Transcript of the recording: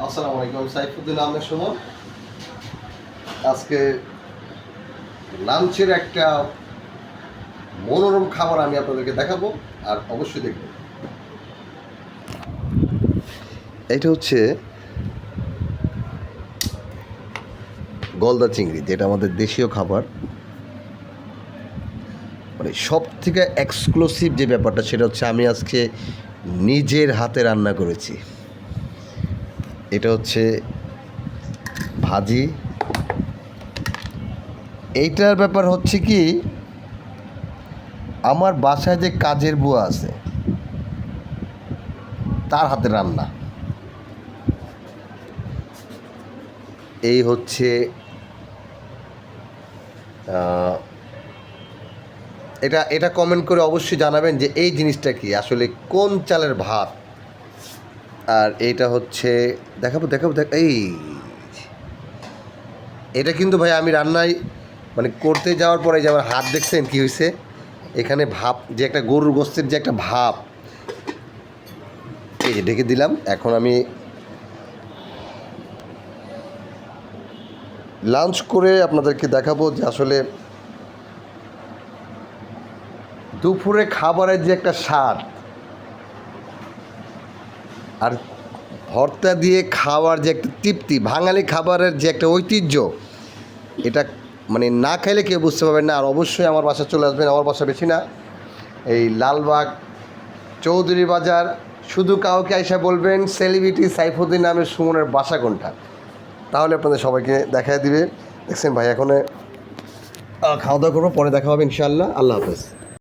আসসালামু আলাইকুম, সাইফুদ্দিন আহমেদ সুমন। আজকে লাঞ্চের একটা মনোরম খাবার আমি আপনাদেরকে দেখাবো, আর অবশ্যই দেখবেন। এটা হচ্ছে গলদা চিংড়ি, যেটা আমাদের দেশীয় খাবার। মানে সব থেকে এক্সক্লুসিভ যে ব্যাপারটা, সেটা হচ্ছে আমি আজকে নিজের হাতে রান্না করেছি। এটা হচ্ছে ভাজি। এইটার ব্যাপার হচ্ছে কি, আমার বাসায় যে কাজের বুয়া আছে তার হাতে রান্না। এই হচ্ছে এটা এটা কমেন্ট করে অবশ্যই জানাবেন যে এই জিনিসটা কি, আসলে কোন চালের ভাত। আর এইটা হচ্ছে দেখাবো দেখাবো দেখ এই এটা কিন্তু ভাই আমি রান্নায় মানে করতে যাওয়ার পরে যে আমার হাত দেখছেন কি হয়েছে, এখানে ভাপ, যে একটা গরুর গোস্তের যে একটা ভাপ, এই যে ঢেকে দিলাম। এখন আমি লাঞ্চ করে আপনাদেরকে দেখাবো যে আসলে দুপুরে খাবারের যে একটা স্বাদ, আর ভর্তা দিয়ে খাওয়ার যে একটা তৃপ্তি, বাঙালি খাবারের যে একটা ঐতিহ্য, এটা মানে না খাইলে কেউ বুঝতে পারবেন না। আর অবশ্যই আমার বাসা চলে আসবেন। আমার বাসা বেশি না, এই লালবাগ চৌধুরী বাজার। শুধু কাউকে আইসা বলবেন সেলিব্রিটি সাইফুদ্দিন নামের সুমনের বাসা কোনটা, তাহলে আপনাদের সবাইকে দেখায় দিবে। দেখছেন ভাই, এখন খাওয়া দাওয়া করবো, পরে দেখা হবে ইনশাআল্লাহ। আল্লাহ হাফেজ।